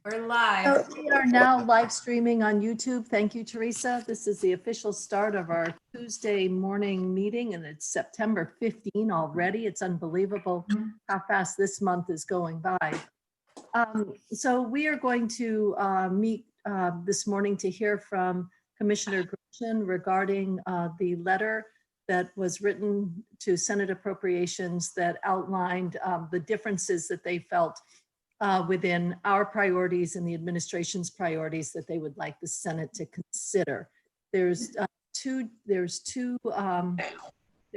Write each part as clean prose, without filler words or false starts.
We're live. So we are now live streaming on YouTube. Thank you, Teresa. This is the official start of our Tuesday morning meeting, and it's September 15 already. It's unbelievable how fast this month is going by. So we are going to meet this morning to hear from Commissioner Gresham regarding the letter that was written to Senate Appropriations that outlined the differences that they felt within our priorities and the administration's priorities that they would like the Senate to consider. There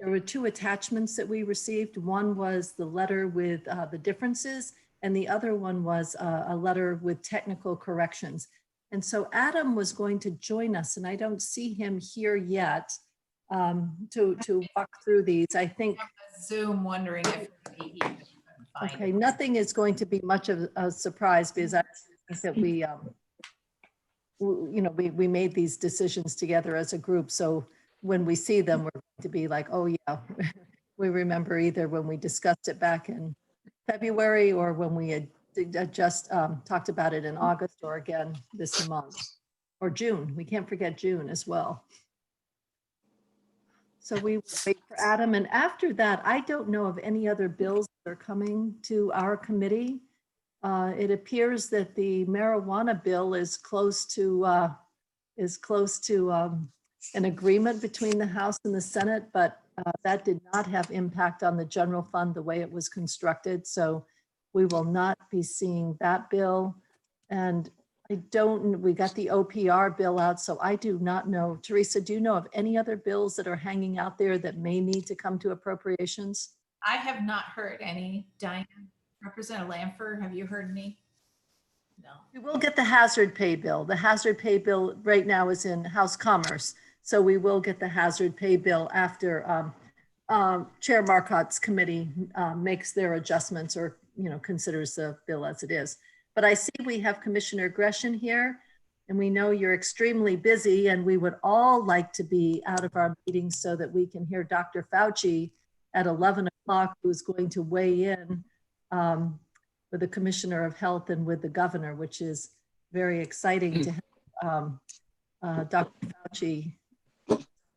were two attachments that we received. One was the letter with the differences, and the other one was a letter with technical corrections. And so Adam was going to join us, and I don't see him here yet to walk through these. I think Zoom, wondering if he can find okay, it. nothing is going to be much of a surprise because I think that we made these decisions together as a group. So when we see them, we're going to be like, oh yeah, we remember either when we discussed it back in February or when we had just talked about it in August or again this month or June. We can't forget June as well. So we will wait for Adam. And after that, I don't know of any other bills that are coming to our committee. It appears that the marijuana bill is close to an agreement between the House and the Senate, but that did not have impact on the general fund the way it was constructed. So we will not be seeing that bill. And we got the OPR bill out, so I do not know. Teresa, do you know of any other bills that are hanging out there that may need to come to appropriations? I have not heard any. Diane, Representative Lanford, have you heard any? No. We will get the hazard pay bill. The hazard pay bill right now is in House Commerce. So we will get the hazard pay bill after Chair Marcotte's committee makes their adjustments or considers the bill as it is. But I see we have Commissioner Gresham here, and we know you're extremely busy, and we would all like to be out of our meetings so that we can hear Dr. Fauci at 11 o'clock, who's going to weigh in with the Commissioner of Health and with the governor, which is very exciting to have Dr. Fauci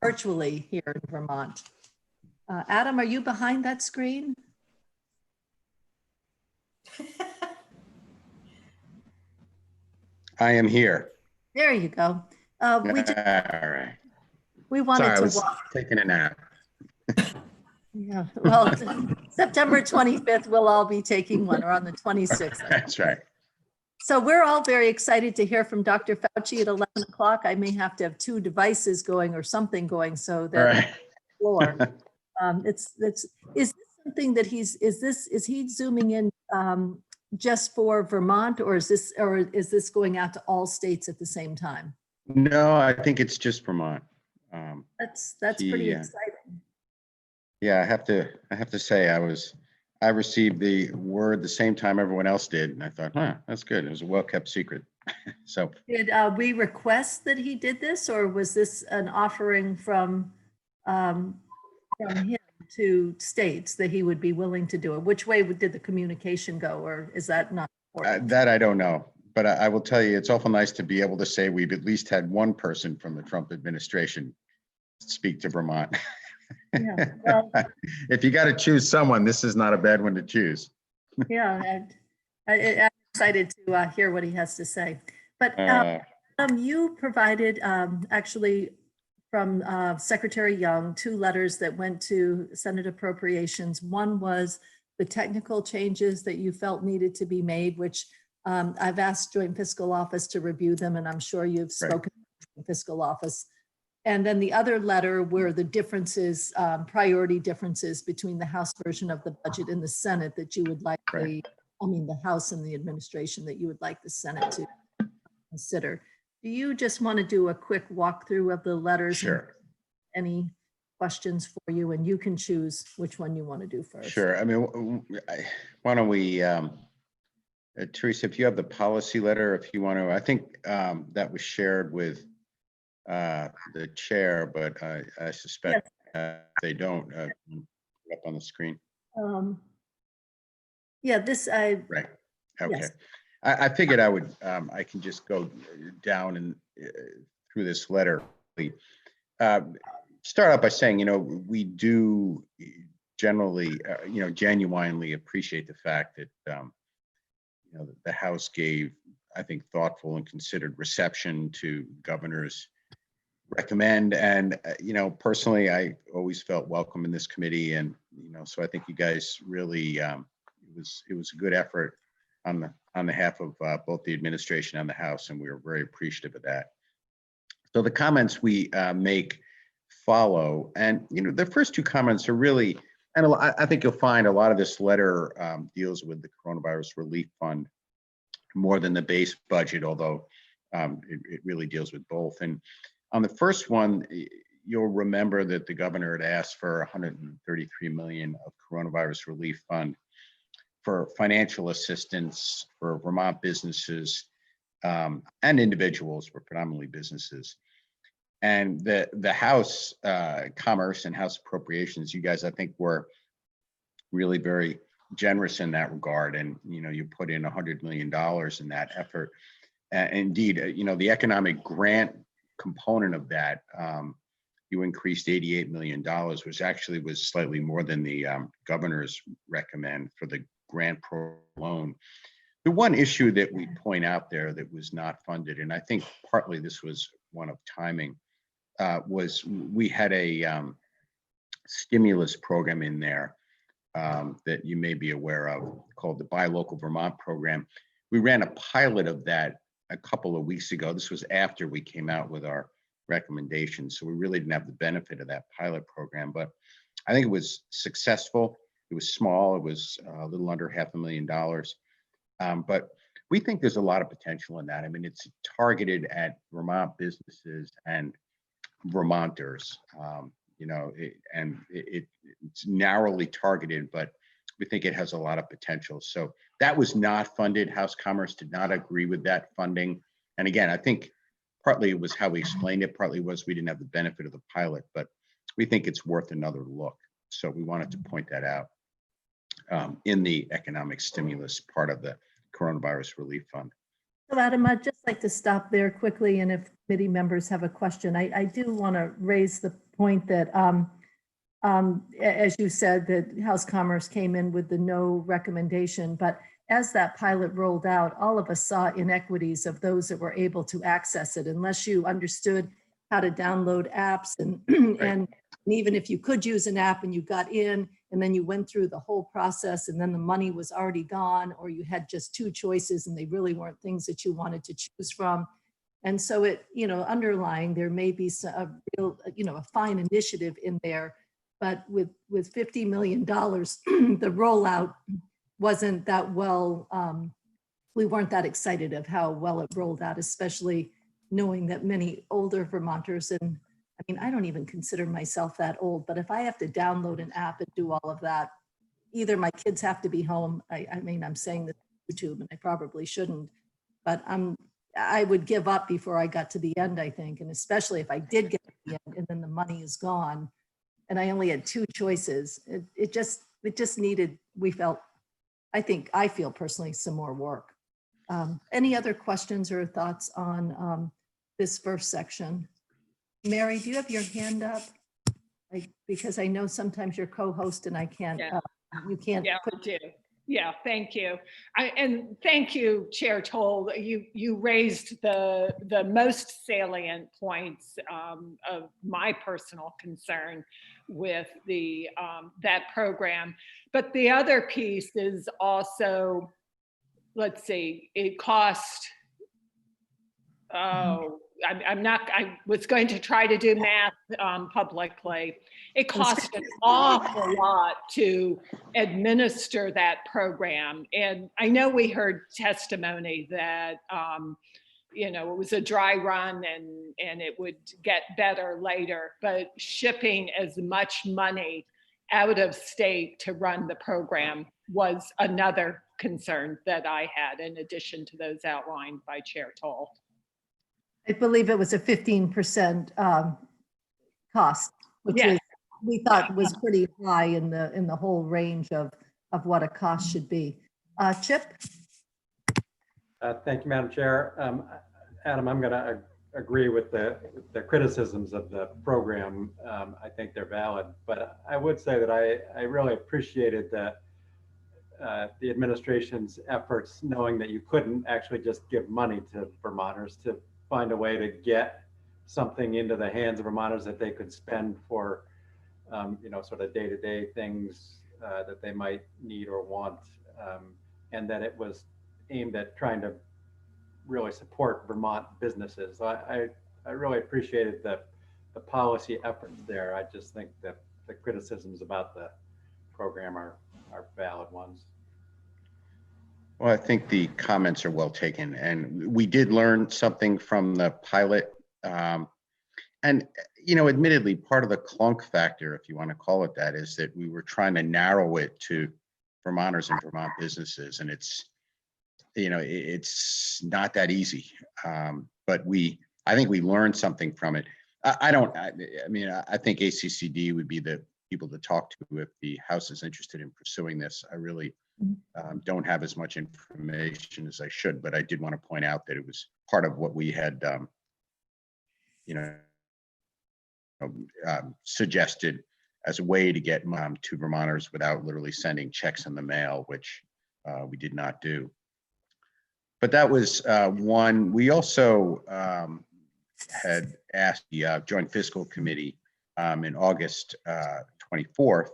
virtually here in Vermont. Adam, are you behind that screen? I am here. There you go. All right. We wanted Sorry, I to was walk. taking a nap. Yeah, well, September 25th, we'll all be taking one, or on the 26th. That's right. So we're all very excited to hear from Dr. Fauci at 11 o'clock. I may have to have two devices going or something going so that Right. floor. Is this something that is he zooming in just for Vermont, or is this going out to all states at the same time? No, I think it's just Vermont. That's pretty exciting. Yeah, I have to say I received the word the same time everyone else did, and I thought, that's good. It was a well-kept secret. So did we request that he did this, or was this an offering from him to states that he would be willing to do it? Which way did the communication go, or is that not important? that I don't know, but I will tell you, it's awful nice to be able to say we've at least had one person from the Trump administration speak to Vermont. Yeah, well, if you got to choose someone, this is not a bad one to choose. yeah, I'm excited to hear what he has to say. But you provided actually from Secretary Young 2 letters that went to Senate Appropriations. One was the technical changes that you felt needed to be made, which I've asked Joint Fiscal Office to review them, and I'm sure you've spoken to the Fiscal Office. And then the other letter were the differences, priority differences between the House version of the budget and the Senate that you would like the House and the administration that you would like the Senate to consider. Do you just want to do a quick walkthrough of the letters? Sure. Any questions for you, and you can choose which one you want to do first. Sure. I mean, why don't we, Teresa, if you have the policy letter, if you want to, I think that was shared with the chair, but I suspect they don't put up on the screen. Yeah, this I Right. Okay. Yes. I figured I would, I can just go down and through this letter. Uh, Start out by saying, we do generally, genuinely appreciate the fact that, the House gave, I think, thoughtful and considered reception to governor's recommend. And, personally, I always felt welcome in this committee. And, so I think you guys really, it was a good effort on behalf of both the administration and the House, and we were very appreciative of that. So the comments we make follow, and the first two comments are really, and I think you'll find a lot of this letter deals with the Coronavirus Relief Fund more than the base budget, although it really deals with both. And on the first one, you'll remember that the governor had asked for 133 million of Coronavirus Relief Fund for financial assistance for Vermont businesses and individuals, but predominantly businesses. And the House Commerce and House Appropriations, you guys, I think, were really very generous in that regard. And, you put in $100 million in that effort. Indeed, the economic grant component of that, you increased $88 million, which actually was slightly more than the governor's recommend for the grant loan. The one issue that we point out there that was not funded, and I think partly this was one of timing, was we had a stimulus program in there that you may be aware of called the Buy Local Vermont program. We ran a pilot of that a couple of weeks ago. This was after we came out with our recommendations, so we really didn't have the benefit of that pilot program, but I think it was successful. It was small. It was a little under $500,000. But we think there's a lot of potential in that. I mean, it's targeted at Vermont businesses and Vermonters, it's narrowly targeted, but we think it has a lot of potential. So that was not funded. House Commerce did not agree with that funding. And again, I think partly it was how we explained it, partly was we didn't have the benefit of the pilot, but we think it's worth another look. So we wanted to point that out in the economic stimulus part of the Coronavirus Relief Fund. So Adam, I'd just like to stop there quickly, and if committee members have a question, I do want to raise the point that, as you said, that House Commerce came in with the no recommendation, but as that pilot rolled out, all of us saw inequities of those that were able to access it, unless you understood how to download apps and, and even if you could use an app and you got in and then you went through the whole process and then the money was already gone, or you had just two choices and they really weren't things that you wanted to choose from. And so it, underlying, there may be a real, a fine initiative in there, but with $50 million, the rollout wasn't that well, we weren't that excited of how well it rolled out, especially knowing that many older Vermonters, and I mean, I don't even consider myself that old, but if I have to download an app and do all of that, either my kids have to be home. I mean, I'm saying this on YouTube and I probably shouldn't, but I would give up before I got to the end, I think. And especially if I did get to the end and then the money is gone and I only had two choices, it just needed, I feel personally some more work. Any other questions or thoughts on this first section? Mary, do you have your hand up? Because I know sometimes you're co-host and I can't, you can't. Yeah, I do. Yeah, thank you. And thank you, Chair Toll. You raised the most salient points of my personal concern with the that program. But the other piece is also, let's see, it cost, I was going to try to do math publicly. It cost an awful lot to administer that program. And I know we heard testimony that, it was a dry run and it would get better later, but shipping as much money out of state to run the program was another concern that I had, in addition to those outlined by Chair Toll. I believe it was a 15% cost, which is, we thought was pretty high in the whole range of what a cost should be. Chip? Thank you, Madam Chair. Adam, I'm going to agree with the criticisms of the program. I think they're valid, but I would say that I really appreciated the administration's efforts, knowing that you couldn't actually just give money to Vermonters, to find a way to get something into the hands of Vermonters that they could spend for, sort of day-to-day things that they might need or want, and that it was aimed at trying to really support Vermont businesses. I really appreciated the policy efforts there. I just think that the criticisms about the program are valid ones. Well, I think the comments are well taken, and we did learn something from the pilot. And, admittedly, part of the clunk factor, if you want to call it that, is that we were trying to narrow it to Vermonters and Vermont businesses, and it's not that easy. But I think we learned something from it. I think ACCD would be the people to talk to if the House is interested in pursuing this. I really don't have as much information as I should, but I did want to point out that it was part of what we had, suggested as a way to get to Vermonters without literally sending checks in the mail, which we did not do. But that was one. We also had asked the Joint Fiscal Committee in August 24th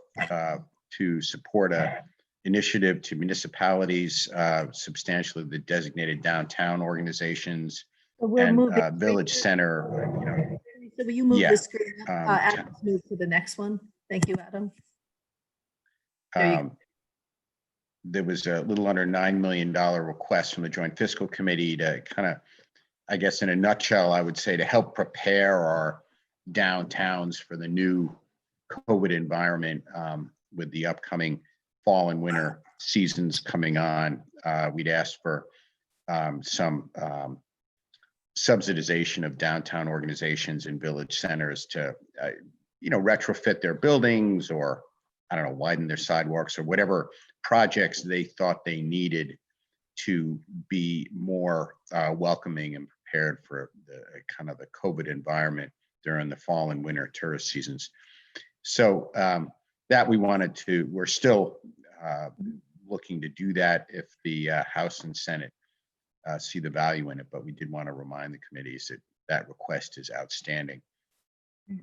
to support a initiative to municipalities, substantially the designated downtown organizations and village center. So will you move Yeah. this? Adam's move to the next one. Thank you, Adam. There you go. There was a little under $9 million request from the Joint Fiscal Committee to kind of, I guess in a nutshell, I would say, to help prepare our downtowns for the new COVID environment with the upcoming fall and winter seasons coming on. We'd asked for some subsidization of downtown organizations and village centers to, retrofit their buildings, or I don't know, widen their sidewalks, or whatever projects they thought they needed to be more welcoming and prepared for the kind of the COVID environment during the fall and winter tourist seasons. So that we're still looking to do that if the House and Senate see the value in it, but we did want to remind the committees that that request is outstanding.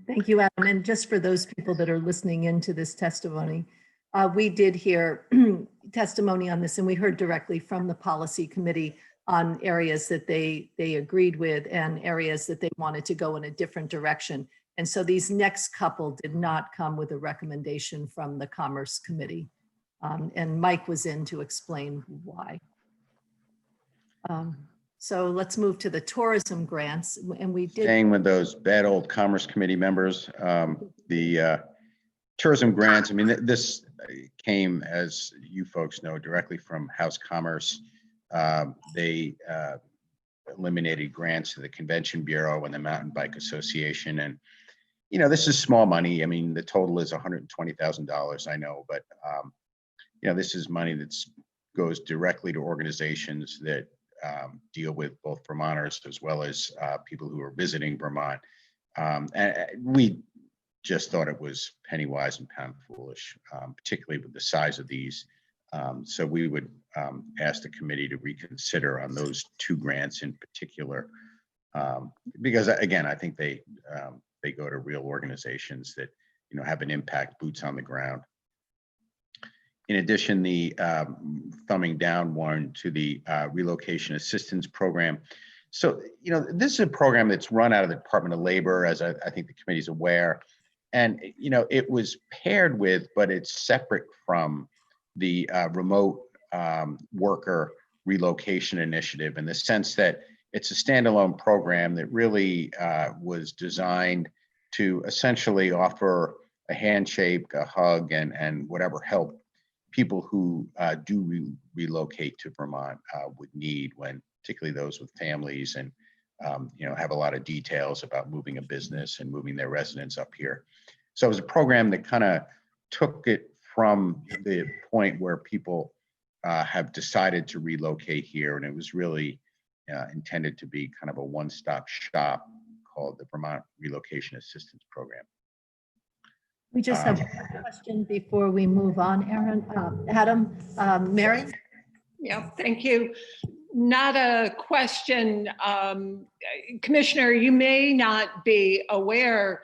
Thank you, Adam. And just for those people that are listening into this testimony, we did hear testimony on this, and we heard directly from the policy committee on areas that they agreed with and areas that they wanted to go in a different direction. And so these next couple did not come with a recommendation from the Commerce Committee. And Mike was in to explain why. So let's move to the tourism grants. And we did. Staying with those bad old Commerce Committee members, the tourism grants, this came, as you folks know, directly from House Commerce. They eliminated grants to the Convention Bureau and the Mountain Bike Association. And, this is small money. The total is $120,000, I know, but, this is money that goes directly to organizations that deal with both Vermonters as well as people who are visiting Vermont. And we just thought it was penny wise and pound foolish, particularly with the size of these. So we would ask the committee to reconsider on those two grants in particular, because again, I think they go to real organizations that have an impact, boots on the ground. In addition, the thumbing down one to the relocation assistance program. So, this is a program that's run out of the Department of Labor, as I think the committee is aware. And, it was paired with, but it's separate from the remote worker relocation initiative, in the sense that it's a standalone program that really was designed to essentially offer a handshake, a hug, and whatever help people who do relocate to Vermont would need, when particularly those with families and have a lot of details about moving a business and moving their residents up here. So it was a program that kind of took it from the point where people have decided to relocate here, and it was really intended to be kind of a one-stop shop called the Vermont Relocation Assistance Program. We just have one question before we move on, Aaron. Adam, Mary? Yeah, thank you. Not a question. Commissioner, you may not be aware,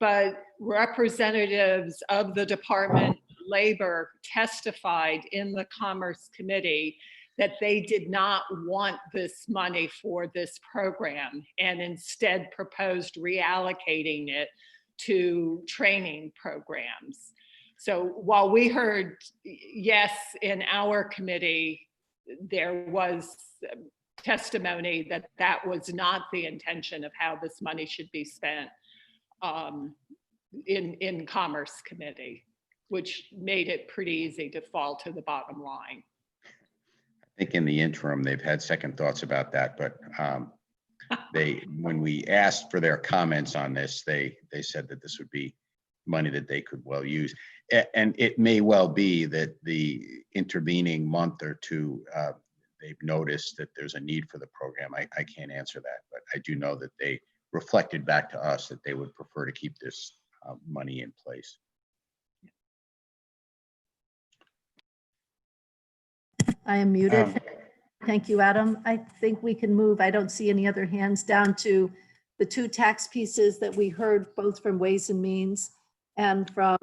but representatives of the Department of Labor testified in the Commerce Committee that they did not want this money for this program and instead proposed reallocating it to training programs. So while we heard yes in our committee, there was testimony that that was not the intention of how this money should be spent in Commerce Committee, which made it pretty easy to fall to the bottom line. I think in the interim, they've had second thoughts about that, but when we asked for their comments on this, they said that this would be money that they could well use. And it may well be that the intervening month or two, they've noticed that there's a need for the program. I can't answer that, but I do know that they reflected back to us that they would prefer to keep this money in place. I am muted. Thank you, Adam. I think we can move. I don't see any other hands down to the two tax pieces that we heard both from Ways and Means and from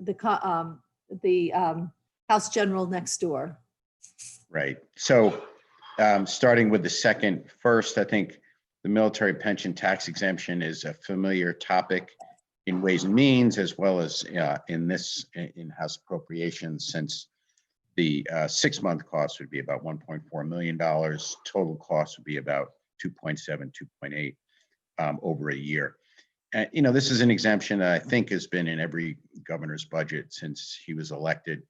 the House General next door. Right. So starting with the second first, I think the military pension tax exemption is a familiar topic in Ways and Means, as well as in House appropriations, since the 6-month cost would be about $1.4 million. Total cost would be about 2.7, 2.8 over a year. And, this is an exemption that I think has been in every governor's budget since he was elected.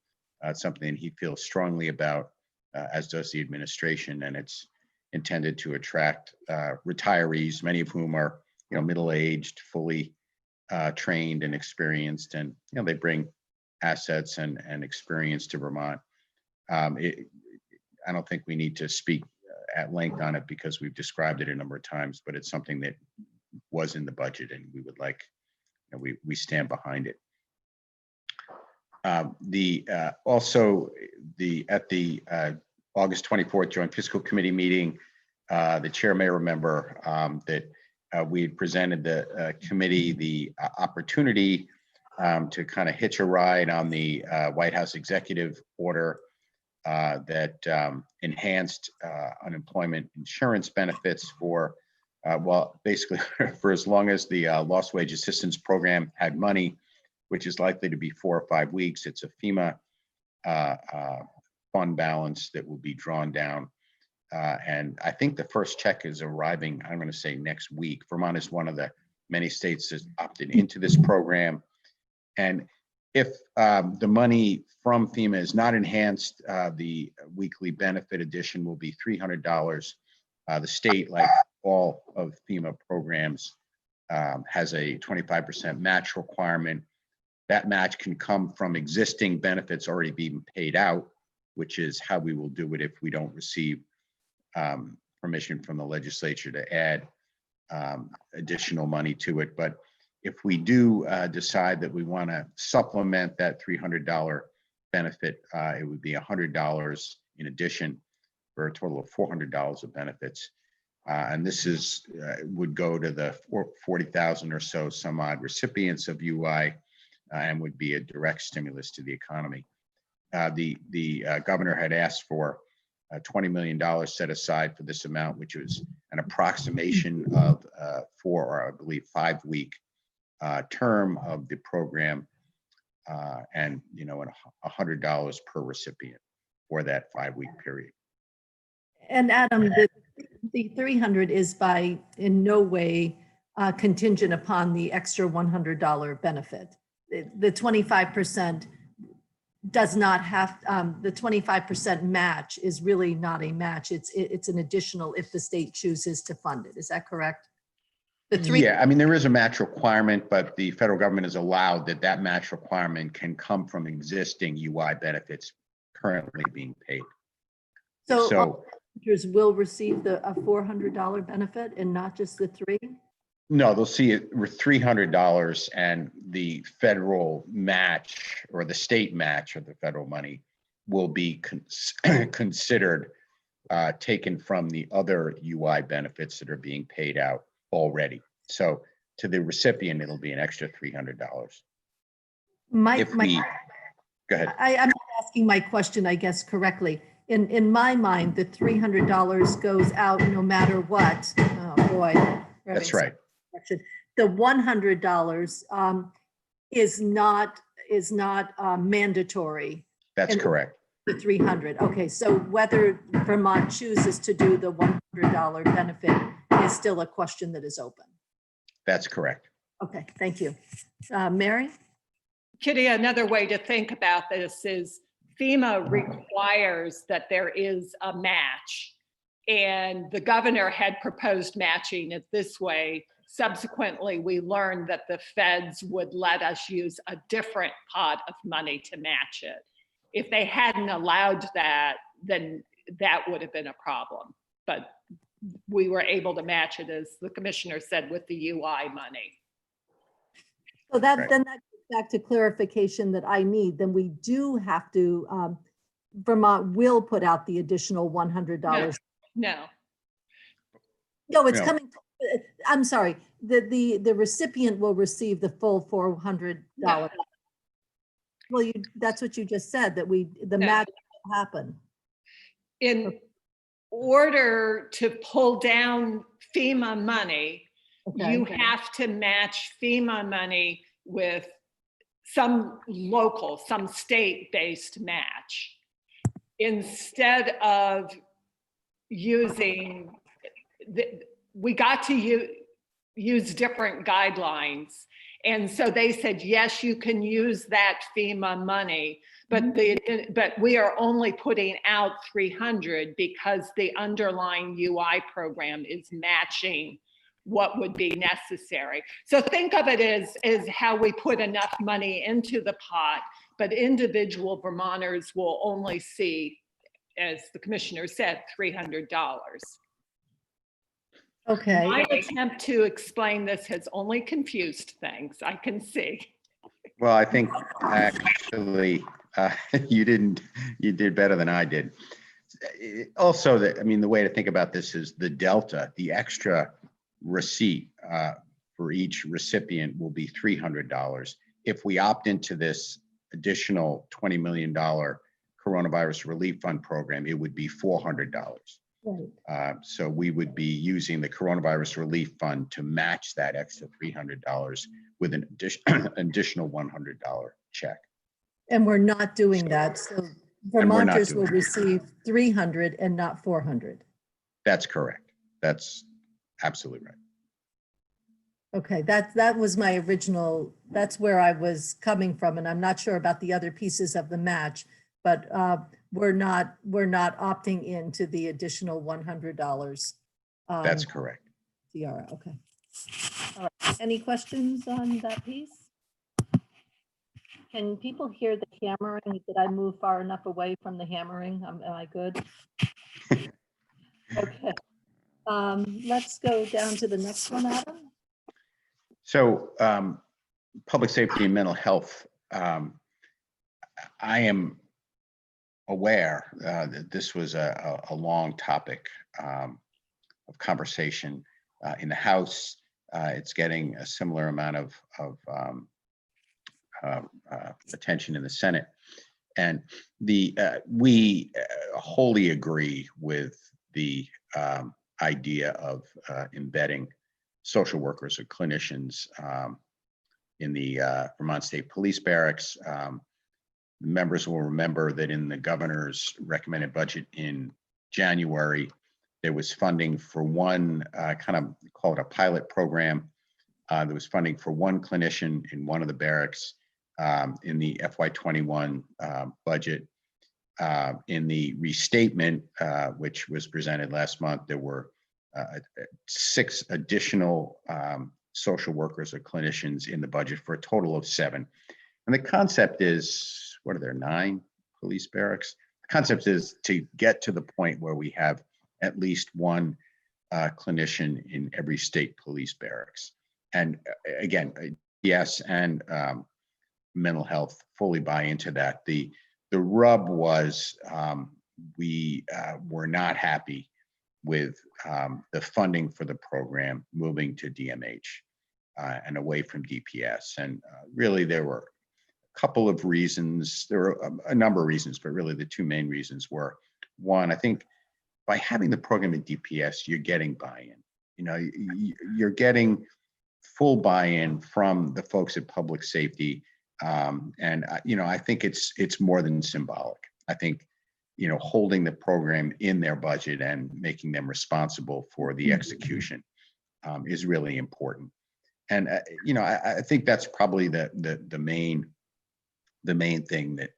It's something he feels strongly about, as does the administration, and it's intended to attract retirees, many of whom are, middle-aged, fully trained and experienced, and they bring assets and experience to Vermont. I don't think we need to speak at length on it because we've described it a number of times, but it's something that was in the budget, and we would like, we stand behind it. Also at the August 24th Joint Fiscal Committee meeting, the chair may remember that we had presented the committee the opportunity to kind of hitch a ride on the White House executive order that enhanced unemployment insurance benefits for, basically for as long as the Lost Wage Assistance Program had money, which is likely to be 4 or 5 weeks. It's a FEMA fund balance that will be drawn down. And I think the first check is arriving, I'm going to say next week. Vermont is one of the many states that opted into this program. And if the money from FEMA is not enhanced, the weekly benefit addition will be $300. The state, like all of FEMA programs, has a 25% match requirement. That match can come from existing benefits already being paid out, which is how we will do it if we don't receive permission from the legislature to add additional money to it. But if we do decide that we want to supplement that $300 benefit, it would be $100 in addition for a total of $400 of benefits. And this is would go to the 40,000 or so some odd recipients of UI and would be a direct stimulus to the economy. The governor had asked for $20 million set aside for this amount, which was an approximation of 4 or I believe 5 week term of the program, and $100 per recipient for that 5 week period. And Adam, the 300 is in no way contingent upon the extra $100 benefit. The 25% does not have, the 25% match is really not a match. It's an additional if the state chooses to fund it. Is that correct? Yeah, I mean, there is a match requirement, but the federal government has allowed that match requirement can come from existing UI benefits currently being paid. So So, all teachers will receive a $400 benefit and not just the three? no, they'll see it with $300, and the federal match or the state match of the federal money will be considered taken from the other UI benefits that are being paid out already. So to the recipient, it'll be an extra $300. If we, go ahead. I'm not asking my question, I guess, correctly. In my mind, the $300 goes out no matter what. Oh, boy. That's right. The $100 is not mandatory. That's And- correct. The 300. Okay, so whether Vermont chooses to do the $100 benefit is still a question that is open. That's correct. Okay, thank you. Mary? Kitty, another way to think about this is FEMA requires that there is a match. And the governor had proposed matching it this way. Subsequently, we learned that the feds would let us use a different pot of money to match it. If they hadn't allowed that, then that would have been a problem. But we were able to match it, as the commissioner said, with the UI money. So Right. then that goes back to clarification that I need. Then we do have to, Vermont will put out the additional $100. No, No, it's No. coming, I'm sorry, the recipient will receive the full $400. Well, that's what you just said, that the No. match will happen. in order to pull down FEMA money, Okay. you have to match FEMA money with some local, some state-based match. Instead of using, we got to use different guidelines. And so they said, yes, you can use that FEMA money, but we are only putting out 300 because the underlying UI program is matching what would be necessary. So think of it as how we put enough money into the pot, but individual Vermonters will only see, as the commissioner said, $300. Okay. My attempt to explain this has only confused things, I can see. Well, I think actually you did better than I did. Also, the way to think about this is the delta, the extra receipt for each recipient will be $300. If we opt into this additional $20 million coronavirus relief fund program, it would be $400. Right. So we would be using the coronavirus relief fund to match that extra $300 with an additional $100 check. And we're not doing that. So And we're not Vermonters will doing that. receive 300 and not 400. That's correct. That's absolutely right. Okay, that was my original, that's where I was coming from, and I'm not sure about the other pieces of the match, but we're not opting into the additional $100. That's correct. Tiara, okay. All right, any questions on that piece? Can people hear the hammering? Did I move far enough away from the hammering? Am I good? Okay. Let's go down to the next one, Adam. So public safety and mental health, I am aware that this was a long topic of conversation in the House. It's getting a similar amount of attention in the Senate. And we wholly agree with the idea of embedding social workers or clinicians in the Vermont State Police Barracks. Members will remember that in the governor's recommended budget in January, there was funding for one kind of call it a pilot program. There was funding for one clinician in one of the barracks in the FY21 budget. In the restatement, which was presented last month, there were 6 additional social workers or clinicians in the budget for a total of 7. And the concept is, what are there, 9 police barracks? concept is to get to the point where we have at least one clinician in every state police barracks. And again, yes, and mental health fully buy into that. The rub was we were not happy with the funding for the program moving to DMH and away from DPS. And really, there were a couple of reasons. There were a number of reasons, but really the two main reasons were, one, I think by having the program at DPS, you're getting buy-in. You know, you're getting full buy-in from the folks at public safety. And you know, I think it's more than symbolic. I think, you know, holding the program in their budget and making them responsible for the execution is really important. And you know, I think that's probably the main thing that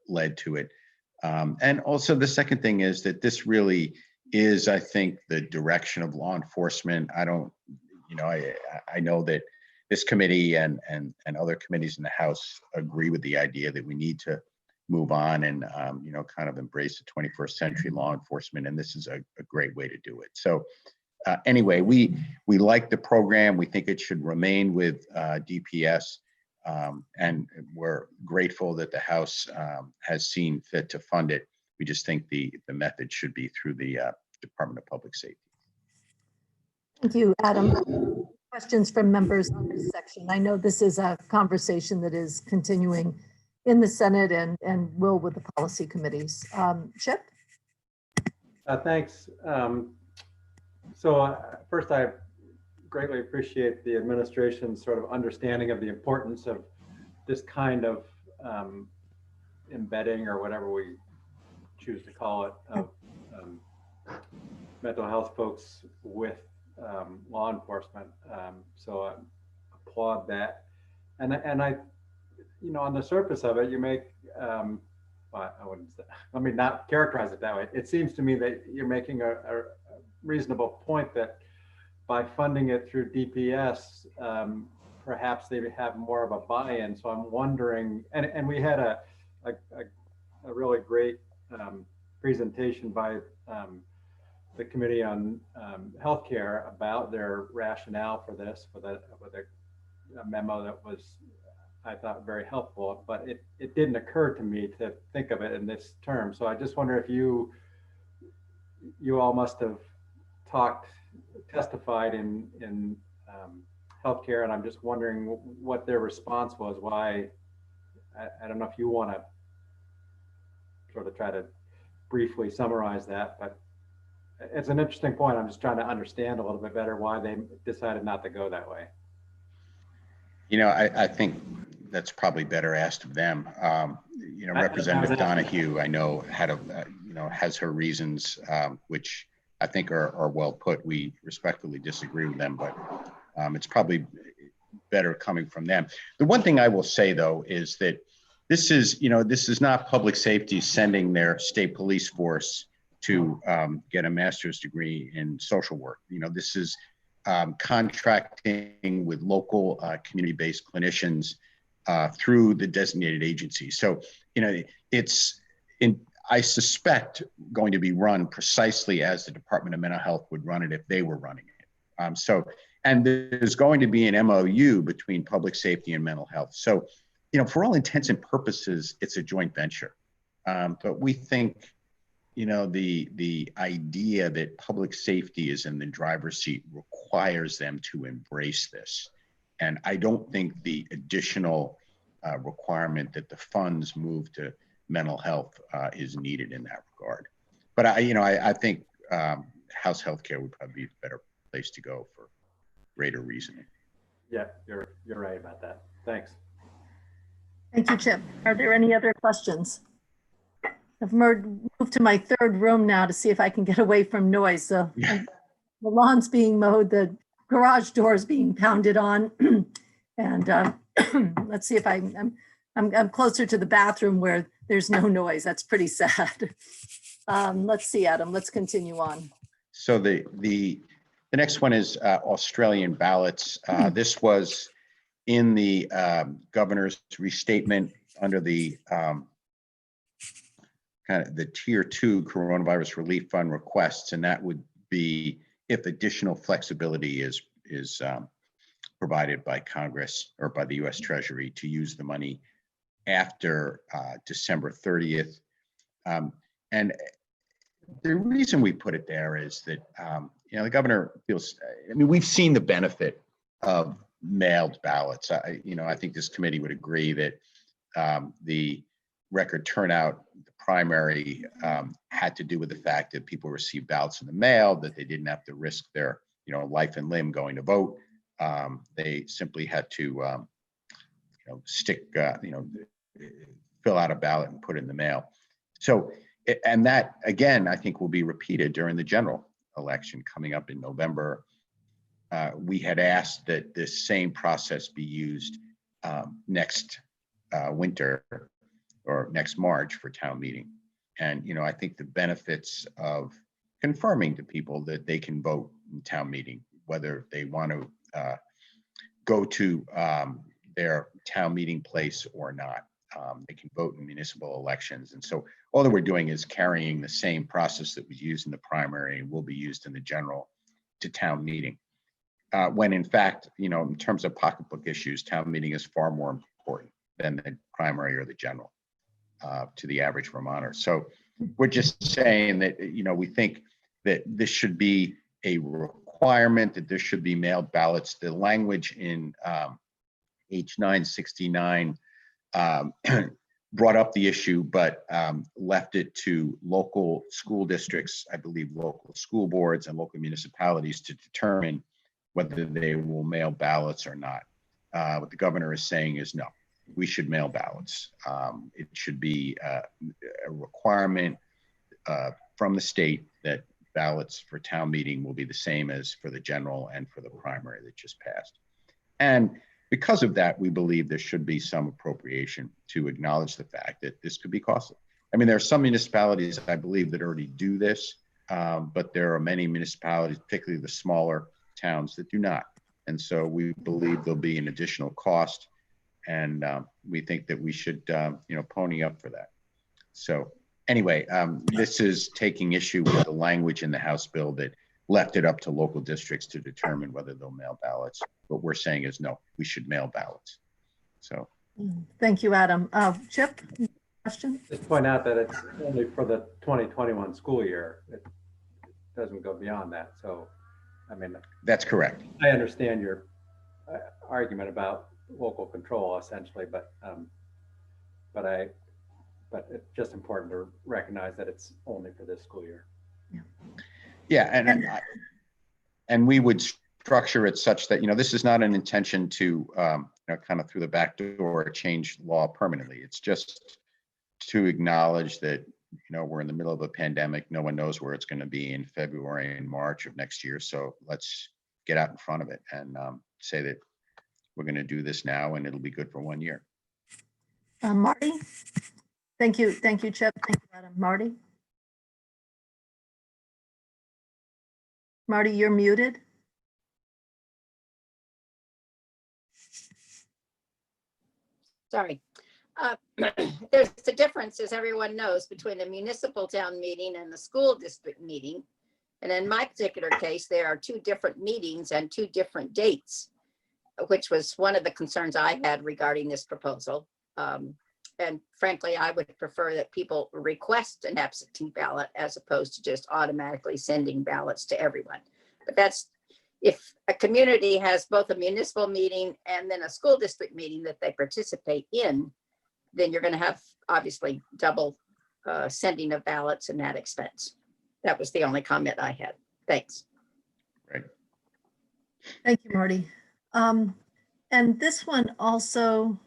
led to it. And also the second thing is that this really is, I think, the direction of law enforcement. I don't, you know, I know that this committee and other committees in the House agree with the idea that we need to move on and, you know, kind of embrace the 21st century law enforcement. And this is a great way to do it. So anyway, we like the program. We think it should remain with DPS. And we're grateful that the House has seen fit to fund it. We just think the method should be through the Department of Public Safety. Thank you, Adam. Questions from members on this section. I know this is a conversation that is continuing in the Senate and will with the policy committees. Chip? Thanks. First, I greatly appreciate the administration's sort of understanding of the importance of this kind of embedding, or whatever we choose to call it, of mental health folks with law enforcement. So I applaud that. And I, you know, on the surface of it, you make, well, I wouldn't say, let me not characterize it that way. It seems to me that you're making a reasonable point that by funding it through DPS, perhaps they have more of a buy-in. So I'm wondering, and we had a really great presentation by the Committee on Healthcare about their rationale for this, with a memo that was, I thought, very helpful. But it didn't occur to me to think of it in this term. So I just wonder if you all must have testified in healthcare, and I'm just wondering what their response was. Why? I don't know if you want to sort of try to briefly summarize that, but it's an interesting point. I'm just trying to understand a little bit better why they decided not to go that way. You know, I think that's probably better asked of them. You know, Representative Donahue, I know, has her reasons, which I think are well put. We respectfully disagree with them, but it's probably better coming from them. The one thing I will say, though, is that this is not public safety sending their state police force to get a master's degree in social work. You know, this is contracting with local community-based clinicians through the designated agency. So, you know, I suspect going to be run precisely as the Department of Mental Health would run it if they were running it. And there's going to be an MOU between public safety and mental health. So, you know, for all intents and purposes, it's a joint venture. But we think, you know, the idea that public safety is in the driver's seat requires them to embrace this. And I don't think the additional requirement that the funds move to mental health is needed in that regard. But I think House Healthcare would probably be the better place to go for greater reasoning. Yeah, you're right about that. Thanks. Thank you, Chip. Are there any other questions? I've moved to my third room now to see if I can get away from noise. So the lawn's being mowed, the garage door is being pounded on, and let's see if I'm closer to the bathroom where there's no noise. That's pretty sad. Let's see, Adam. Let's continue on. So the next one is Australian ballots. This was in the governor's restatement under the kind of the tier 2 coronavirus relief fund requests, and that would be if additional flexibility is provided by Congress or by the U.S. Treasury to use the money after December 30th. And the reason we put it there is that, the governor feels, I mean, we've seen the benefit of mailed ballots. I think this committee would agree that the record turnout, the primary, had to do with the fact that people received ballots in the mail, that they didn't have to risk their, life and limb going to vote. They simply had to, fill out a ballot and put it in the mail. So, and that, again, I think will be repeated during the general election coming up in November. We had asked that this same process be used next winter or next March for town meeting. And, I think the benefits of confirming to people that they can vote in town meeting, whether they want to go to their town meeting place or not. They can vote in municipal elections. And so all that we're doing is carrying the same process that was used in the primary and will be used in the general to town meeting. When in fact, in terms of pocketbook issues, town meeting is far more important than the primary or the general to the average Vermonter. So we're just saying that, we think that this should be a requirement, that there should be mailed ballots. The language in H969 brought up the issue, but left it to local school districts, I believe local school boards and local municipalities to determine whether they will mail ballots or not. What the governor is saying is no, we should mail ballots. It should be a requirement from the state that ballots for town meeting will be the same as for the general and for the primary that just passed. And because of that, we believe there should be some appropriation to acknowledge the fact that this could be costly. I mean, there are some municipalities, I believe, that already do this, but there are many municipalities, particularly the smaller towns, that do not. And so we believe there'll be an additional cost, and we think that we should, pony up for that. So anyway, this is taking issue with the language in the House bill that left it up to local districts to determine whether they'll mail ballots. What we're saying is no, we should mail ballots. So. Thank you, Adam. Chip, question? Just point out that it's only for the 2021 school year. It doesn't go beyond that. So, I mean, that's correct. I understand your argument about local control essentially, but it's just important to recognize that it's only for this school year. Yeah, and we would structure it such that, this is not an intention to, kind of through the back door change law permanently. It's just to acknowledge that, we're in the middle of a pandemic. No one knows where it's going to be in February and March of next year. So let's get out in front of it and say that we're going to do this now and it'll be good for 1 year. Marty? Thank you, Chip. Thank you, Adam. Marty? Marty, you're muted. Sorry. There's a difference, as everyone knows, between the municipal town meeting and the school district meeting. And in my particular case, there are two different meetings and two different dates, which was one of the concerns I had regarding this proposal. And frankly, I would prefer that people request an absentee ballot as opposed to just automatically sending ballots to everyone. But that's, if a community has both a municipal meeting and then a school district meeting that they participate in, then you're going to have obviously double sending of ballots and that expense. That was the only comment I had. Thanks. Right. Thank you, Marty. And this one also,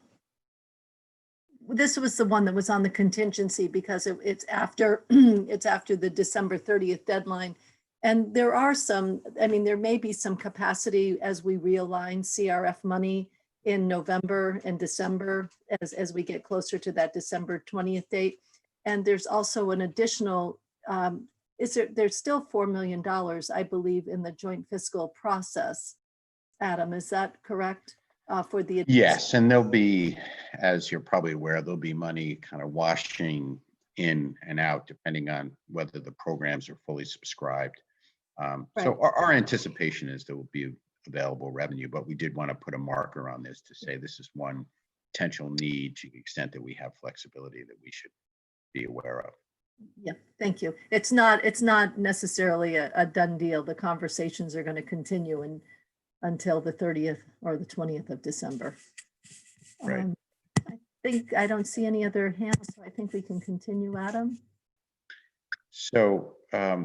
this was the one that was on the contingency because it's after it's after the December 30th deadline. And there are some, I mean, there may be some capacity as we realign CRF money in November and December as we get closer to that December 20th date. And there's also an additional, there's still $4 million, I believe, in the joint fiscal process. Adam, is that correct? For the yes, and there'll be, as you're probably aware, there'll be money kind of washing in and out, depending on whether the programs are fully subscribed. So Right. our anticipation is there will be available revenue, but we did want to put a marker on this to say this is one potential need to the extent that we have flexibility that we should be aware of. Yeah, thank you. It's not necessarily a done deal. The conversations are going to continue until the 30th or the 20th of December. Right. I don't see any other hands, so I think we can continue, Adam. So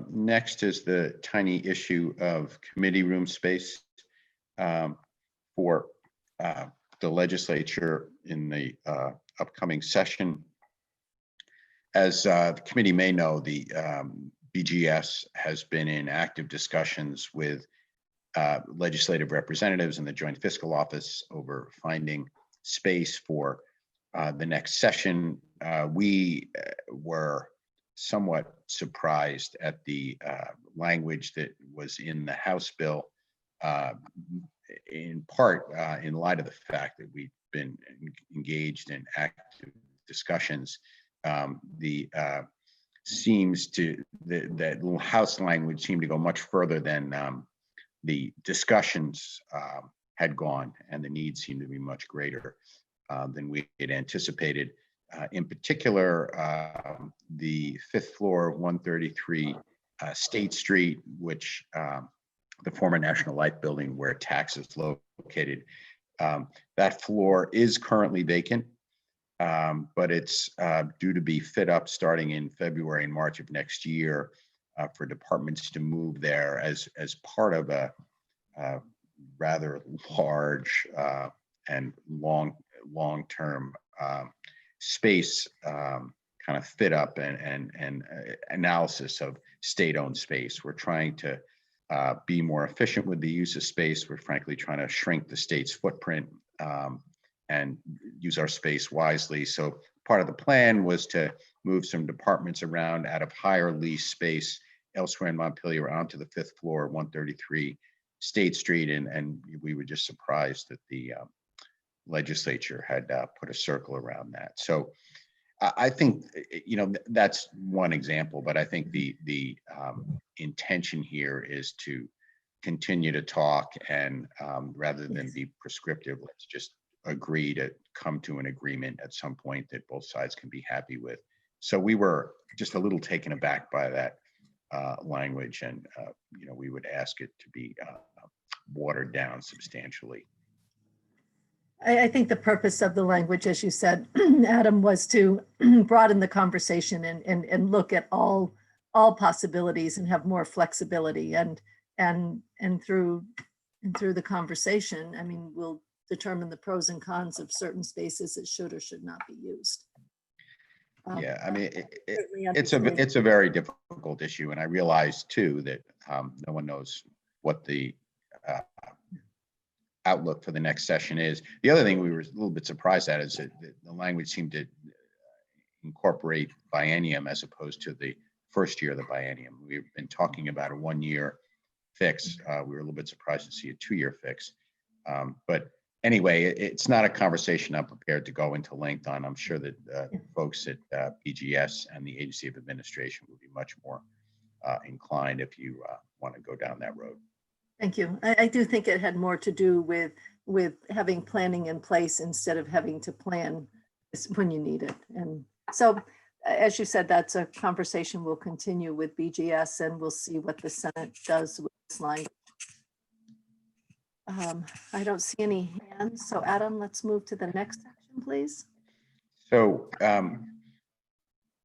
next is the tiny issue of committee room space for the legislature in the upcoming session. As the committee may know, the BGS has been in active discussions with legislative representatives in the Joint Fiscal Office over finding space for the next session. We were somewhat surprised at the language that was in the House bill, in part in light of the fact that we've been engaged in active discussions. Seems to that House language seemed to go much further than the discussions had gone, and the needs seemed to be much greater than we had anticipated. In particular, the fifth floor, 133 State Street, which the former National Life Building where Tax is located. That floor is currently vacant, but it's due to be fit up starting in February and March of next year for departments to move there as part of a rather large and long-term space kind of fit up and analysis of state-owned space. We're trying to be more efficient with the use of space. We're frankly trying to shrink the state's footprint and use our space wisely. So part of the plan was to move some departments around out of higher lease space elsewhere in Montpelier onto the fifth floor, 133 State Street. And we were just surprised that the legislature had put a circle around that. So I think, that's one example, but I think the intention here is to continue to talk and rather than be prescriptive, let's just agree to come to an agreement at some point that both sides can be happy with. So we were just a little taken aback by that language, and we would ask it to be watered down substantially. I think the purpose of the language, as you said, Adam, was to broaden the conversation and look at all possibilities and have more flexibility. And through the conversation, I mean, we'll determine the pros and cons of certain spaces that should or should not be used. Yeah, I mean, Certainly it's understand. a very difficult issue, and I realize too that no one knows what the outlook for the next session is. The other thing we were a little bit surprised at is that the language seemed to incorporate biennium as opposed to the first year of the biennium. We've been talking about a 1-year fix. We were a little bit surprised to see a 2-year fix. But anyway, it's not a conversation I'm prepared to go into length on. I'm sure that folks at BGS and the Agency of Administration will be much more inclined if you want to go down that road. Thank you. I do think it had more to do with having planning in place instead of having to plan when you need it. And so, as you said, that's a conversation we'll continue with BGS, and we'll see what the Senate does with this language. I don't see any hands. So Adam, let's move to the next section, please. So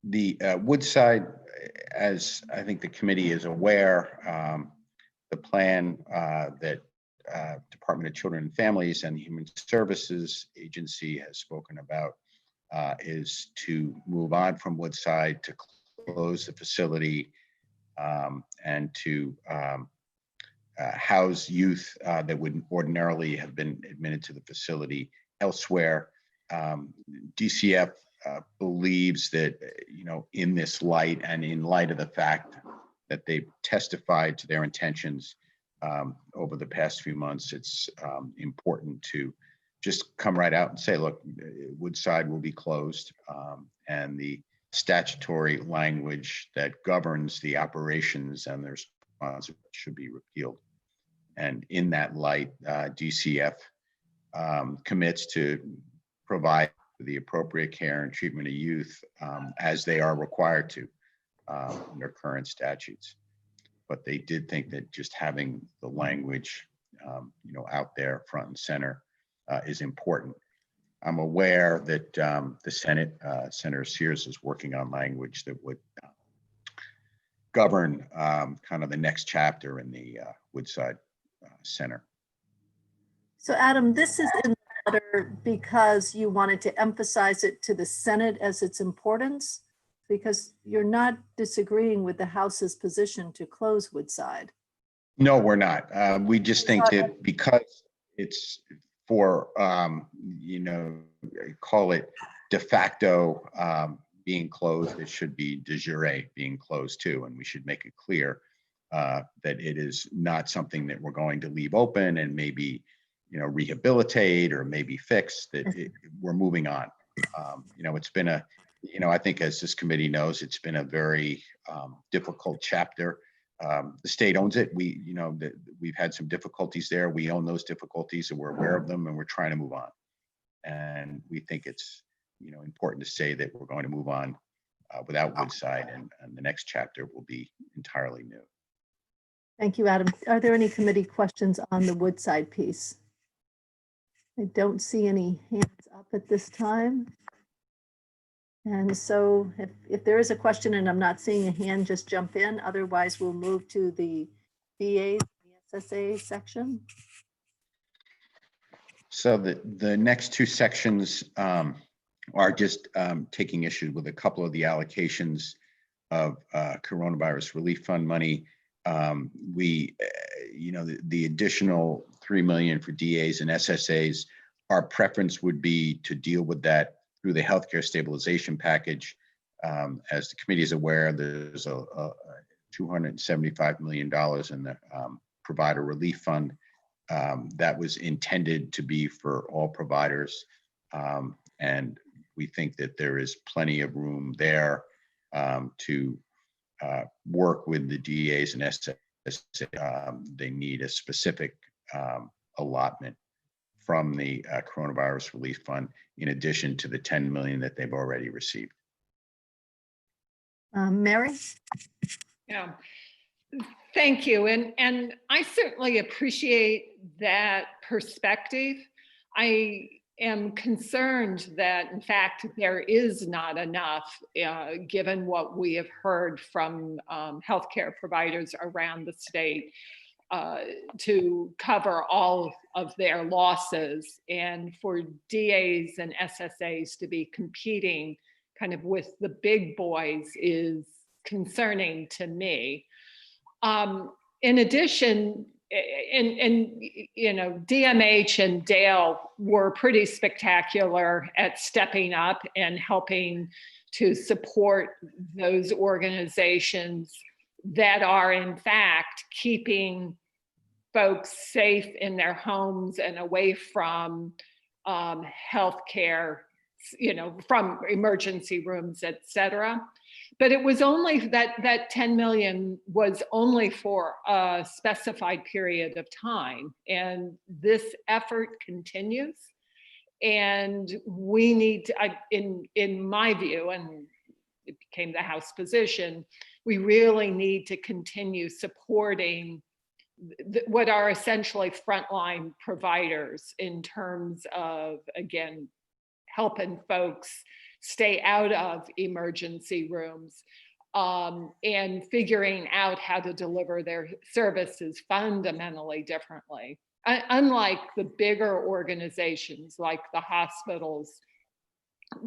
the Woodside, as I think the committee is aware, the plan that Department of Children and Families and the Human Services Agency has spoken about is to move on from Woodside, to close the facility and to house youth that would ordinarily have been admitted to the facility elsewhere. DCF believes that, in this light and in light of the fact that they've testified to their intentions over the past few months, it's important to just come right out and say, look, Woodside will be closed and the statutory language that governs the operations and the response should be repealed. And in that light, DCF commits to provide the appropriate care and treatment of youth as they are required to under current statutes. But they did think that just having the language, out there front and center is important. I'm aware that the Senate, Senator Sears is working on language that would govern kind of the next chapter in the Woodside Center. So Adam, this is in the letter because you wanted to emphasize it to the Senate as its importance, because you're not disagreeing with the House's position to close Woodside. No, we're not. We just think that because it's for, call it de facto being closed, it should be de jure being closed too. And we should make it clear that it is not something that we're going to leave open and maybe, rehabilitate or maybe fix, that we're moving on. It's been I think as this committee knows, it's been a very difficult chapter. The state owns it. We've had some difficulties there. We own those difficulties and we're aware of them and we're trying to move on. And we think it's, important to say that we're going to move on without Woodside, and the next chapter will be entirely new. Thank you, Adam. Are there any committee questions on the Woodside piece? I don't see any hands up at this time. And so if there is a question and I'm not seeing a hand, just jump in. Otherwise, we'll move to the VAs, the SSA section. So the next two sections are just taking issue with a couple of the allocations of coronavirus relief fund money. The additional $3 million for DAs and SSAs, our preference would be to deal with that through the healthcare stabilization package. As the committee is aware, there's a $275 million in the provider relief fund that was intended to be for all providers. And we think that there is plenty of room there to work with the DAs and SSA. They need a specific allotment from the coronavirus relief fund, in addition to the 10 million that they've already received. Mary? Yeah, thank you. And I certainly appreciate that perspective. I am concerned that, in fact, there is not enough, given what we have heard from healthcare providers around the state, to cover all of their losses, and for DAs and SSAs to be competing kind of with the big boys is concerning to me. In addition, DMH and Dale were pretty spectacular at stepping up and helping to support those organizations that are in fact keeping folks safe in their homes and away from healthcare, from emergency rooms, et cetera. But it was only that 10 million was only for a specified period of time. And this effort continues. And we need to, in my view, and it became the House position, we really need to continue supporting what are essentially frontline providers in terms of, again, helping folks stay out of emergency rooms and figuring out how to deliver their services fundamentally differently. Unlike the bigger organizations like the hospitals,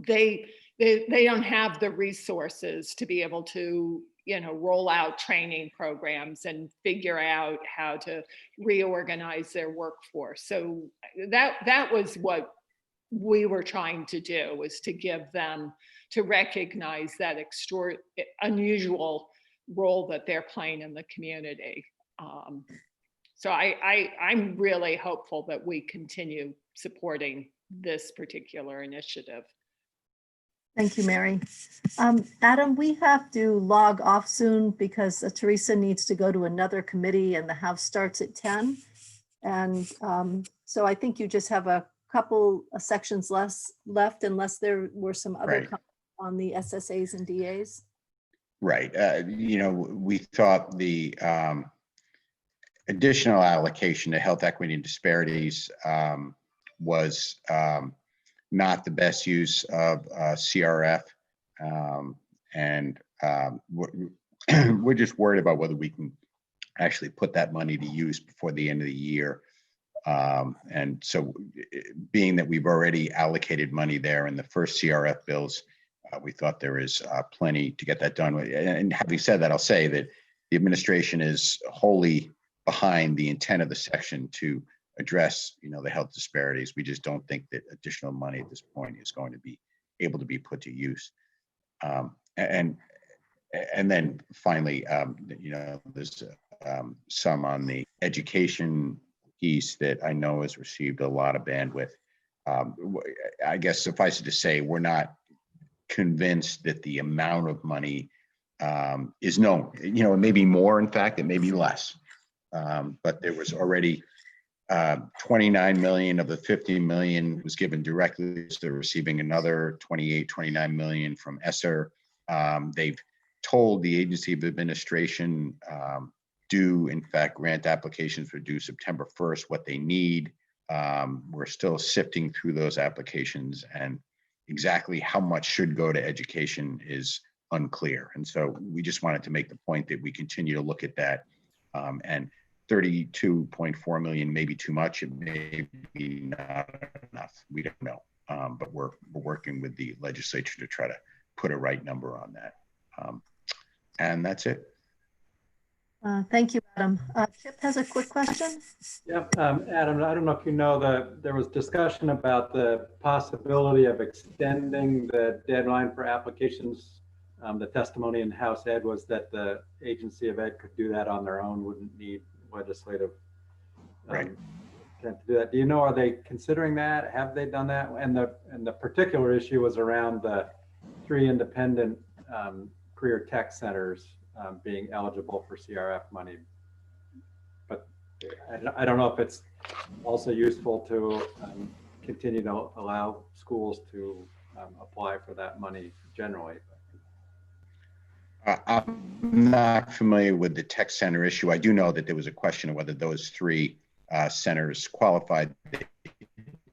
they don't have the resources to be able to roll out training programs and figure out how to reorganize their workforce. So that was what we were trying to do, was to give them, to recognize that unusual role that they're playing in the community. So I'm really hopeful that we continue supporting this particular initiative. Thank you, Mary. Adam, we have to log off soon because Teresa needs to go to another committee and the house starts at 10. And so I think you just have a couple of sections left unless there were some other Right. comments on the SSAs and DAs. Right. We thought the additional allocation to health equity and disparities was not the best use of CRF. And we're just worried about whether we can actually put that money to use before the end of the year. And so being that we've already allocated money there in the first CRF bills, we thought there is plenty to get that done. And having said that, I'll say that the administration is wholly behind the intent of the section to address, the health disparities. We just don't think that additional money at this point is going to be able to be put to use. And then finally, there's some on the education piece that I know has received a lot of bandwidth. I guess suffice it to say, we're not convinced that the amount of money is known. It may be more, in fact, it may be less. But there was already 29 million of the 50 million was given directly. So they're receiving another 29 million from ESSER. They've told the agency of administration due, in fact, grant applications were due September 1st, what they need. We're still sifting through those applications, and exactly how much should go to education is unclear. And so we just wanted to make the point that we continue to look at that. And 32.4 million may be too much. It may be not enough. We don't know. But we're working with the legislature to try to put a right number on that. And that's it. Thank you, Adam. Chip has a quick question. Yeah, Adam, I don't know if you know that there was discussion about the possibility of extending the deadline for applications. The testimony in House Ed was that the Agency of Ed could do that on their own, wouldn't need legislative Right. consent to do that. Do you know, are they considering that? Have they done that? And the particular issue was around the 3 independent career tech centers being eligible for CRF money. But I don't know if it's also useful to continue to allow schools to apply for that money generally. I'm not familiar with the tech center issue. I do know that there was a question of whether those 3 centers qualified. They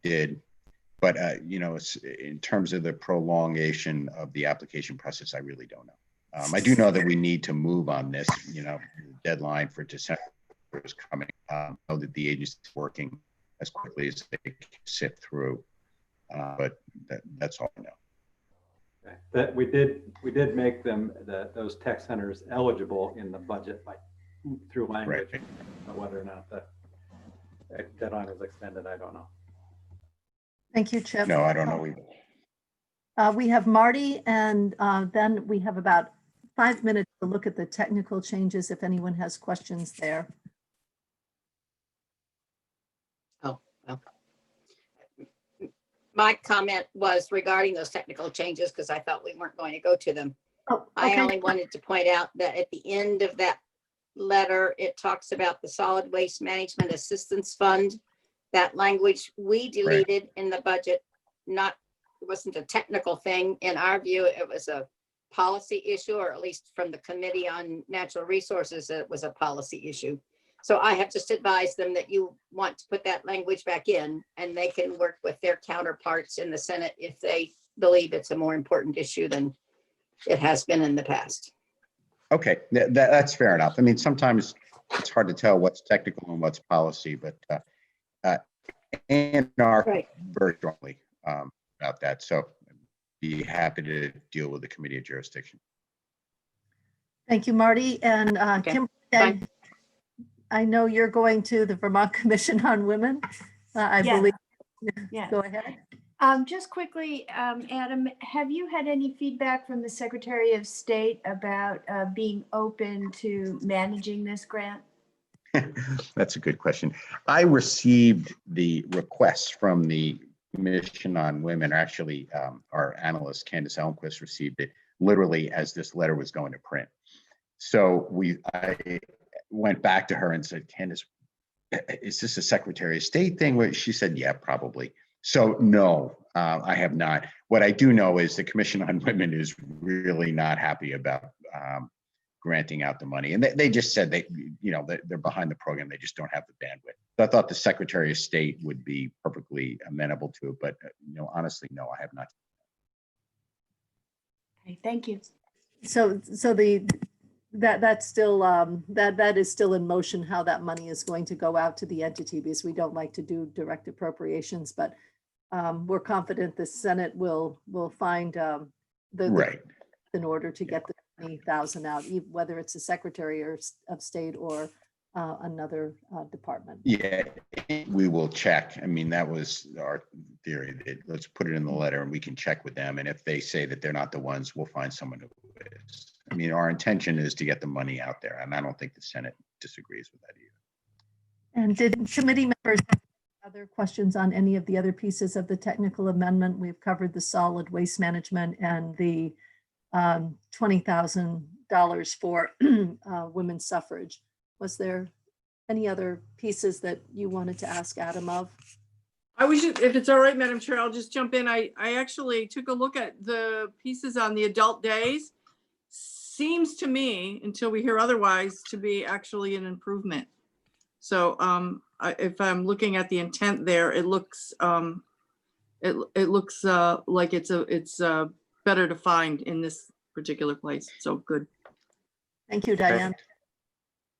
did. But, in terms of the prolongation of the application process, I really don't know. I do know that we need to move on this. The deadline for December is coming. I know that the agency is working as quickly as they can sift through, but that's all I know. Okay. That we did make them those tech centers eligible in the budget through language. Right. But whether or not the deadline was extended, I don't know. Thank you, Chip. No, I don't know either. We have Marty, and then we have about 5 minutes to look at the technical changes if anyone has questions there. My comment was regarding those technical changes because I thought we weren't going to go to them. Oh, I okay. only wanted to point out that at the end of that letter, it talks about the Solid Waste Management Assistance Fund. That language we deleted in the budget, it wasn't a technical thing. In our view, it was a policy issue, or at least from the Committee on Natural Resources, it was a policy issue. So I have just advised them that you want to put that language back in, and they can work with their counterparts in the Senate if they believe it's a more important issue than it has been in the past. Okay, that's fair enough. I mean, sometimes it's hard to tell what's technical and what's policy, but and are Right. very strongly about that. So be happy to deal with the Committee of Jurisdiction. Thank you, Marty. And Okay, Kimberly, fine. I know you're going to the Vermont Commission on Women, I Yeah. believe. Yeah. Go ahead. Just quickly, Adam, have you had any feedback from the Secretary of State about being open to managing this grant? That's a good question. I received the request from the Commission on Women, actually, our analyst Candace Elmquist received it literally as this letter was going to print. So I went back to her and said, Candace, is this a Secretary of State thing? Where she said, yeah, probably. So no, I have not. What I do know is the Commission on Women is really not happy about granting out the money. And they just said they're behind the program. They just don't have the bandwidth. So I thought the Secretary of State would be perfectly amenable to it, but honestly, no, I have not. Okay, thank you. So that's still, that is still in motion, how that money is going to go out to the entity, because we don't like to do direct appropriations, but we're confident the Senate will find Right. in order to get the 20,000 out, whether it's the Secretary of State or another department. Yeah, we will check. I mean, that was our theory. Let's put it in the letter and we can check with them. And if they say that they're not the ones, we'll find someone who is. I mean, our intention is to get the money out there, and I don't think the Senate disagrees with that either. And did committee members have other questions on any of the other pieces of the technical amendment? We've covered the solid waste management and the $20,000 for women's suffrage. Was there any other pieces that you wanted to ask Adam of? I was just, if it's all right, Madam Chair, I'll just jump in. I actually took a look at the pieces on the adult days. Seems to me, until we hear otherwise, to be actually an improvement. So if I'm looking at the intent there, it looks like it's better defined in this particular place. So good. Thank you, Diane.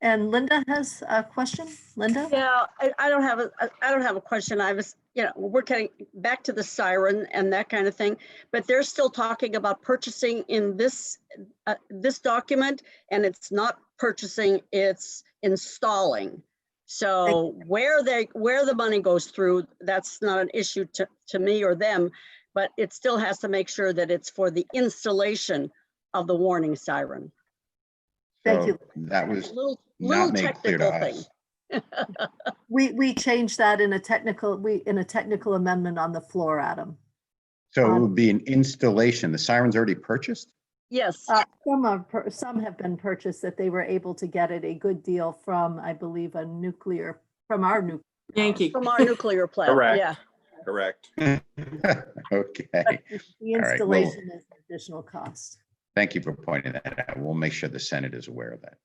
And Linda has a question. Linda? Yeah, I don't have a question. I was, we're getting back to the siren and that kind of thing, but they're still talking about purchasing in this document, and it's not purchasing, it's installing. So where the money goes through, that's not an issue to me or them, but it still has to make sure that it's for the installation of the warning siren. Thank you. That was Little not made clear to technical thing. us. We changed that in a technical amendment on the floor, Adam. So it would be an installation. The siren's already purchased? Yes, Some have been purchased that they were able to get at a good deal from, I believe, our nuclear Yankee. from our nuclear plant. Correct. Yeah. Correct. Okay. the right, well- installation is an additional cost. Thank you for pointing that out. We'll make sure the Senate is aware of that.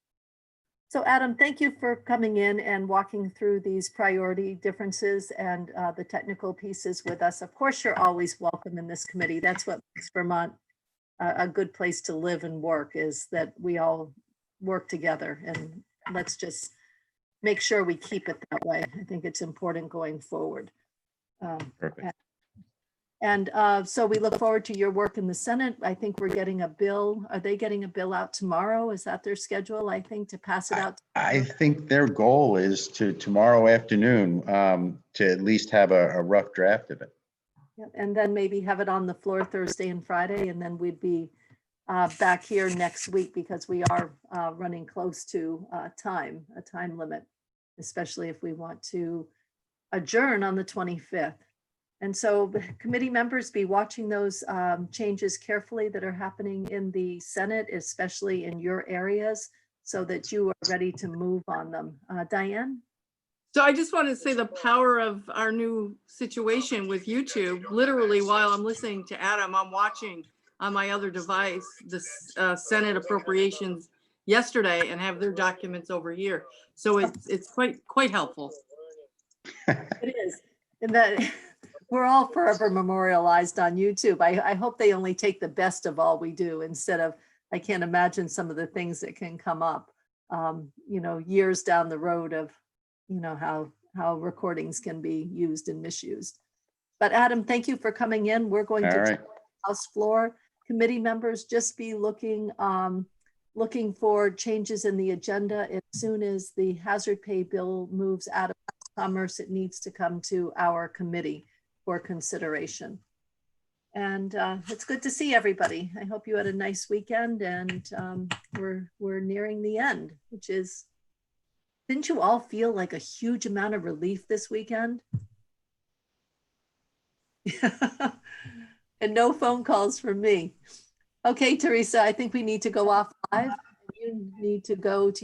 So Adam, thank you for coming in and walking through these priority differences and the technical pieces with us. Of course, you're always welcome in this committee. That's what makes Vermont a good place to live and work, is that we all work together, and let's just make sure we keep it that way. I think it's important going forward. Perfect. And so we look forward to your work in the Senate. I think we're getting a bill. Are they getting a bill out tomorrow? Is that their schedule, I think, to pass it out? I think their goal is to tomorrow afternoon to at least have a rough draft of it. Yep, and then maybe have it on the floor Thursday and Friday, and then we'd be back here next week, because we are running close to a time limit, especially if we want to adjourn on the 25th. And so committee members, be watching those changes carefully that are happening in the Senate, especially in your areas, so that you are ready to move on them. Diane? So I just want to say the power of our new situation with YouTube. Literally, while I'm listening to Adam, I'm watching on my other device the Senate appropriations yesterday and have their documents over here. So it's quite helpful. It is. And that we're all forever memorialized on YouTube. I hope they only take the best of all we do, instead of, I can't imagine some of the things that can come up, years down the road of, how recordings can be used and misused. But Adam, thank you for coming in. We're going All to right. House floor. Committee members, just be looking for changes in the agenda. As soon as the hazard pay bill moves out of Commerce, it needs to come to our committee for consideration. And it's good to see everybody. I hope you had a nice weekend, and we're nearing the end, which is, didn't you all feel like a huge amount of relief this weekend? And no phone calls from me. Okay, Teresa, I think we need to go off live. You need to go to